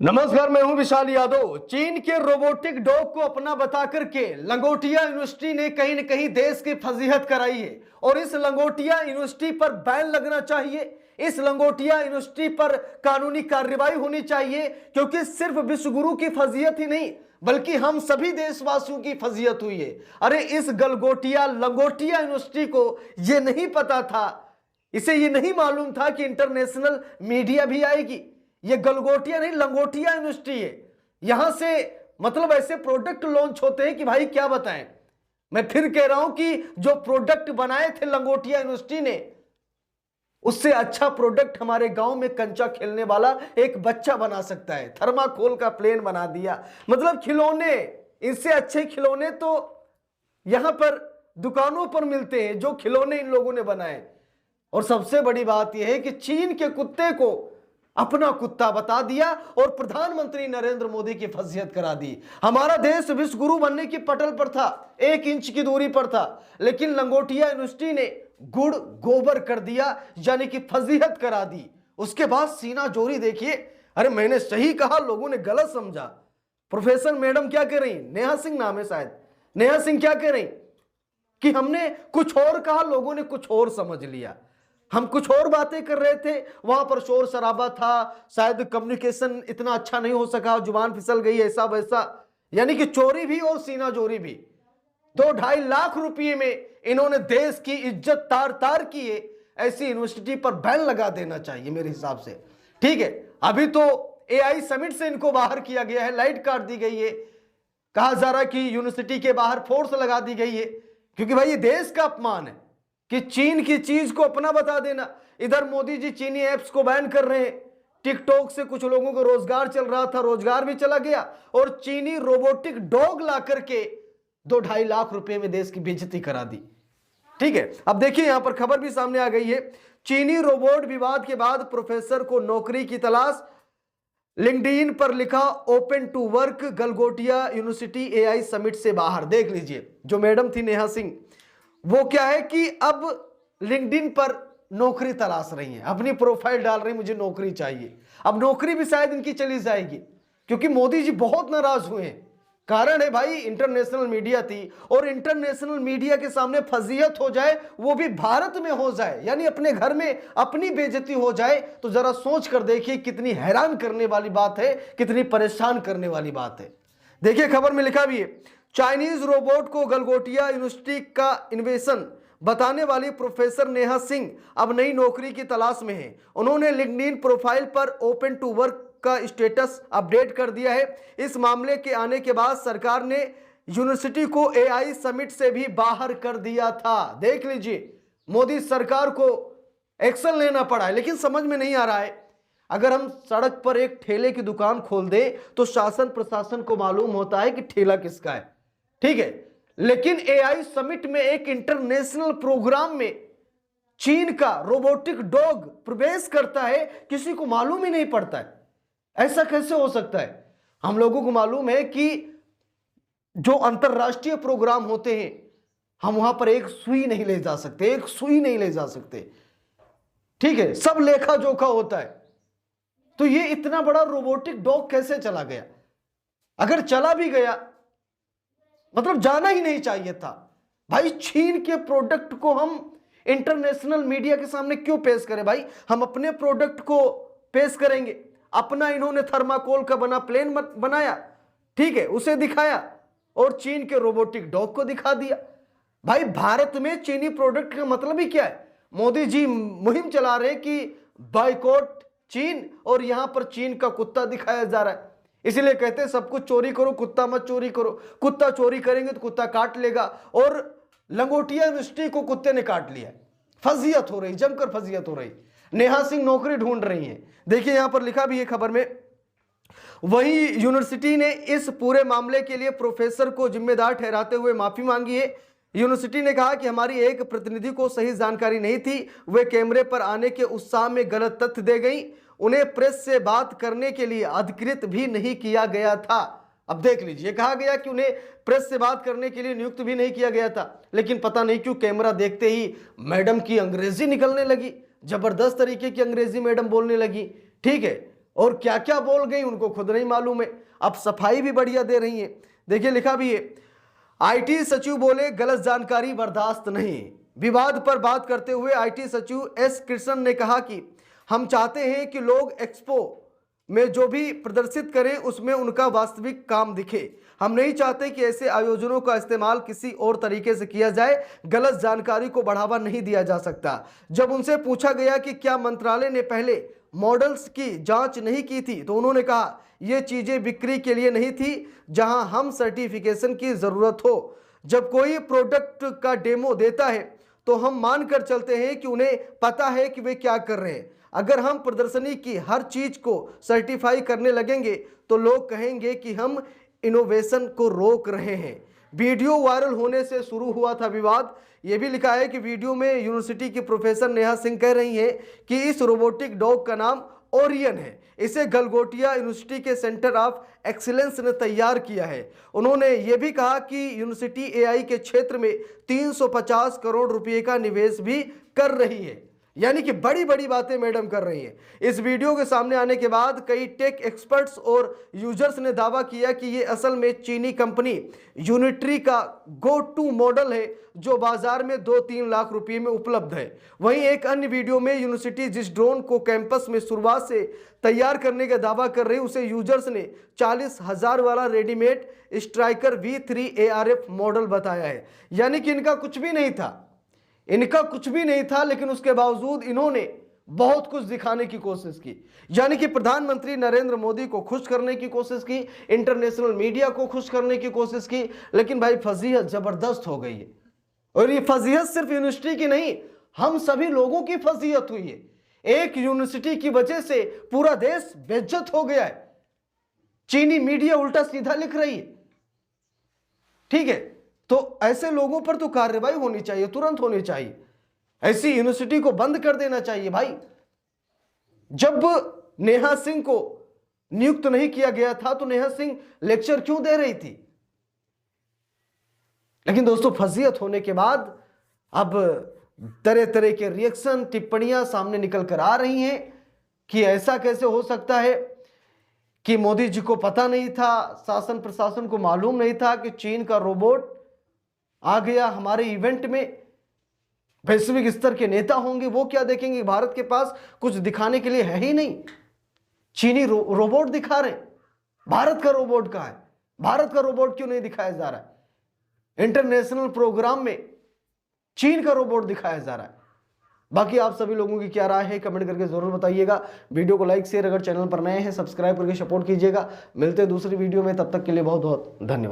नमस्कार, मैं हूं विशाल यादव। चीन के रोबोटिक डॉग को अपना बता करके लंगोटिया यूनिवर्सिटी ने कहीं न कहीं देश की फजीहत कराई है और इस लंगोटिया यूनिवर्सिटी पर बैन लगना चाहिए। इस लंगोटिया यूनिवर्सिटी पर कानूनी कार्रवाई होनी चाहिए, क्योंकि सिर्फ विश्वगुरु की फजीहत ही नहीं बल्कि हम सभी देशवासियों की फजीहत हुई है। अरे इस गलगोटिया लंगोटिया यूनिवर्सिटी को यह नहीं पता था, इसे ये नहीं मालूम था कि इंटरनेशनल मीडिया भी आएगी। ये गलगोटिया नहीं, लंगोटिया यूनिवर्सिटी है। यहां से मतलब ऐसे प्रोडक्ट लॉन्च होते हैं कि भाई क्या बताएं। मैं फिर कह रहा हूं कि जो प्रोडक्ट बनाए थे लंगोटिया यूनिवर्सिटी ने, उससे अच्छा प्रोडक्ट हमारे गांव में कंचा खेलने वाला एक बच्चा बना सकता है। थर्माकोल का प्लेन बना दिया, मतलब खिलौने, इससे अच्छे खिलौने तो यहां पर दुकानों पर मिलते हैं जो खिलौने इन लोगों ने बनाए। और सबसे बड़ी बात यह है कि चीन के कुत्ते को अपना कुत्ता बता दिया और प्रधानमंत्री नरेंद्र मोदी की फजीहत करा दी। हमारा देश विश्वगुरु बनने की पटल पर था, 1 इंच की दूरी पर था, लेकिन लंगोटिया यूनिवर्सिटी ने गुड़ गोबर कर दिया, यानी कि फजीहत करा दी। उसके बाद सीना जोरी देखिए। अरे मैंने सही कहा, लोगों ने गलत समझा। प्रोफेसर मैडम क्या कह रही, नेहा सिंह नाम है शायद, नेहा सिंह क्या कह रही कि हमने कुछ और कहा, लोगों ने कुछ और समझ लिया। हम कुछ और बातें कर रहे थे, वहां पर शोर शराबा था, शायद कम्युनिकेशन इतना अच्छा नहीं हो सका, जुबान फिसल गई, ऐसा वैसा। यानी कि चोरी भी और सीना जोरी भी। 2-2.5 लाख रुपए में इन्होंने देश की इज्जत तार तार की है। ऐसी यूनिवर्सिटी पर बैन लगा देना चाहिए मेरे हिसाब से। ठीक है, अभी तो एआई समिट से इनको बाहर किया गया है, लाइट काट दी गई है। कहा जा रहा है कि यूनिवर्सिटी के बाहर फोर्स लगा दी गई है, क्योंकि भाई ये देश का अपमान है कि चीन की चीज को अपना बता देना। इधर मोदी जी चीनी एप्स को बैन कर रहे हैं। टिकटॉक से कुछ लोगों को रोजगार चल रहा था, रोजगार भी चला गया, और चीनी रोबोटिक डॉग ला करके 2-2.5 लाख रुपए में देश की बेइज्जती करा दी। ठीक है, अब देखिए यहां पर खबर भी सामने आ गई है। चीनी रोबोट विवाद के बाद प्रोफेसर को नौकरी की तलाश, लिंक्डइन पर लिखा open to work, Galgotias university AI summit से बाहर। देख लीजिए, जो मैडम थी नेहा सिंह, वो क्या है कि अब लिंक्डइन पर नौकरी तलाश रही हैं, अपनी प्रोफाइल डाल रही, मुझे नौकरी चाहिए। अब नौकरी भी शायद इनकी चली जाएगी, क्योंकि मोदी जी बहुत नाराज हुए हैं। कारण है भाई, इंटरनेशनल मीडिया थी, और इंटरनेशनल मीडिया के सामने फजीहत हो जाए, वो भी भारत में हो जाए, यानी अपने घर में अपनी बेइज्जती हो जाए, तो जरा सोच कर देखिए कितनी हैरान करने वाली बात है, कितनी परेशान करने वाली बात है। देखिए खबर में लिखा भी है, चाइनीज रोबोट को गलगोटिया यूनिवर्सिटी का इन्वेंशन बताने वाली प्रोफेसर नेहा सिंह अब नई नौकरी की तलाश में है। उन्होंने लिंक्डइन प्रोफाइल पर ओपन टू वर्क का स्टेटस अपडेट कर दिया है। इस मामले के आने के बाद सरकार ने यूनिवर्सिटी को एआई समिट से भी बाहर कर दिया था। देख लीजिए, मोदी सरकार को एक्शन लेना पड़ा है, लेकिन समझ में नहीं आ रहा है। अगर हम सड़क पर एक ठेले की दुकान खोल दें तो शासन प्रशासन को मालूम होता है कि ठेला किसका है, ठीक है, लेकिन एआई समिट में एक इंटरनेशनल प्रोग्राम में चीन का रोबोटिक डॉग प्रवेश करता है, किसी को मालूम ही नहीं पड़ता है। ऐसा कैसे हो सकता है? हम लोगों को मालूम है कि जो अंतरराष्ट्रीय प्रोग्राम होते हैं, हम वहां पर एक सुई नहीं ले जा सकते, एक सुई नहीं ले जा सकते, ठीक है, सब लेखा जोखा होता है। तो ये इतना बड़ा रोबोटिक डॉग कैसे चला गया? अगर चला भी गया, मतलब जाना ही नहीं चाहिए था। भाई चीन के प्रोडक्ट को हम इंटरनेशनल मीडिया के सामने क्यों पेश करें? भाई हम अपने प्रोडक्ट को पेश करेंगे। अपना इन्होंने थर्माकोल का बना प्लेन बनाया, ठीक है, उसे दिखाया, और चीन के रोबोटिक डॉग को दिखा दिया। भाई भारत में चीनी प्रोडक्ट का मतलब ही क्या है? मोदी जी मुहिम चला रहे कि बाइकॉट चीन, और यहां पर चीन का कुत्ता दिखाया जा रहा है। इसीलिए कहते हैं सब कुछ चोरी करो, कुत्ता मत चोरी करो। कुत्ता चोरी करेंगे तो कुत्ता काट लेगा, और लंगोटिया यूनिवर्सिटी को कुत्ते ने काट लिया। फजीहत हो रही, जमकर फजीहत हो रही। नेहा सिंह नौकरी ढूंढ रही हैं। देखिए यहां पर लिखा भी है खबर में, वहीं यूनिवर्सिटी ने इस पूरे मामले के लिए प्रोफेसर को जिम्मेदार ठहराते हुए माफी मांगी है। यूनिवर्सिटी ने कहा कि हमारी एक प्रतिनिधि को सही जानकारी नहीं थी, वे कैमरे पर आने के उत्साह में गलत तथ्य दे गई। उन्हें प्रेस से बात करने के लिए अधिकृत भी नहीं किया गया था। अब देख लीजिए, कहा गया कि उन्हें प्रेस से बात करने के लिए नियुक्त भी नहीं किया गया था, लेकिन पता नहीं क्यों कैमरा देखते ही मैडम की अंग्रेजी निकलने लगी, जबरदस्त तरीके की अंग्रेजी मैडम बोलने लगी, ठीक है, और क्या क्या बोल गई उनको खुद नहीं मालूम है। अब सफाई भी बढ़िया दे रही है। देखिए लिखा भी है, आईटी सचिव बोले गलत जानकारी बर्दाश्त नहीं। विवाद पर बात करते हुए आईटी सचिव एस कृष्णन ने कहा कि हम चाहते हैं कि लोग एक्सपो में जो भी प्रदर्शित करें उसमें उनका वास्तविक काम दिखे। हम नहीं चाहते कि ऐसे आयोजनों का इस्तेमाल किसी और तरीके से किया जाए। गलत जानकारी को बढ़ावा नहीं दिया जा सकता। जब उनसे पूछा गया कि क्या मंत्रालय ने पहले मॉडल्स की जांच नहीं की थी, तो उन्होंने कहा ये चीजें बिक्री के लिए नहीं थी जहां हम सर्टिफिकेशन की जरूरत हो। जब कोई प्रोडक्ट का डेमो देता है तो हम मानकर चलते हैं कि उन्हें पता है कि वे क्या कर रहे हैं। अगर हम प्रदर्शनी की हर चीज को सर्टिफाई करने लगेंगे तो लोग कहेंगे कि हम इनोवेशन को रोक रहे हैं। वीडियो वायरल होने से शुरू हुआ था विवाद। यह भी लिखा है कि वीडियो में यूनिवर्सिटी की प्रोफेसर नेहा सिंह कह रही हैं कि इस रोबोटिक डॉग का नाम ओरियन है। इसे गलगोटिया यूनिवर्सिटी के सेंटर ऑफ एक्सीलेंस ने तैयार किया है। उन्होंने ये भी कहा कि यूनिवर्सिटी एआई के क्षेत्र में 350 करोड़ रुपए का निवेश भी कर रही है। यानी कि बड़ी बड़ी बातें मैडम कर रही हैं। इस वीडियो के सामने आने के बाद कई टेक एक्सपर्ट्स और यूजर्स ने दावा किया कि ये असल में चीनी कंपनी यूनिट्री का गो टू मॉडल है जो बाजार में 2-3 लाख रुपए में उपलब्ध है। वहीं एक अन्य वीडियो में यूनिवर्सिटी जिस ड्रोन को कैंपस में शुरुआत से तैयार करने का दावा कर रही उसे यूजर्स ने 40,000 वाला readymade striker V3 ARF model बताया है। यानी कि इनका कुछ भी नहीं था, लेकिन उसके बावजूद इन्होंने बहुत कुछ दिखाने की कोशिश की। यानी कि प्रधानमंत्री नरेंद्र मोदी को खुश करने की कोशिश की, इंटरनेशनल मीडिया को खुश करने की कोशिश की, लेकिन भाई फजीहत जबरदस्त हो गई है। और ये फजीहत सिर्फ यूनिवर्सिटी की नहीं, हम सभी लोगों की फजीहत हुई है। एक यूनिवर्सिटी की वजह से पूरा देश बेइज्जत हो गया है। चीनी मीडिया उल्टा सीधा लिख रही है, ठीक है। तो ऐसे लोगों पर तो कार्रवाई होनी चाहिए, तुरंत होनी चाहिए। ऐसी यूनिवर्सिटी को बंद कर देना चाहिए भाई। जब नेहा सिंह को नियुक्त नहीं किया गया था तो नेहा सिंह लेक्चर क्यों दे रही थी? लेकिन दोस्तों फजीहत होने के बाद अब तरह तरह के रिएक्शन, टिप्पणियां सामने निकल कर आ रही हैं कि ऐसा कैसे हो सकता है कि मोदी जी को पता नहीं था, शासन प्रशासन को मालूम नहीं था कि चीन का रोबोट आ गया हमारे इवेंट में। वैश्विक स्तर के नेता होंगे, वो क्या देखेंगे? भारत के पास कुछ दिखाने के लिए है ही नहीं। चीनी रोबोट दिखा रहे, भारत का रोबोट कहां है? भारत का रोबोट क्यों नहीं दिखाया जा रहा है? इंटरनेशनल प्रोग्राम में चीन का रोबोट दिखाया जा रहा है। बाकी आप सभी लोगों की क्या राय है कमेंट करके जरूर बताइएगा। वीडियो को लाइक शेयर, अगर चैनल पर नए हैं सब्सक्राइब करके सपोर्ट कीजिएगा। मिलते हैं दूसरी वीडियो में, तब तक के लिए बहुत बहुत धन्यवाद।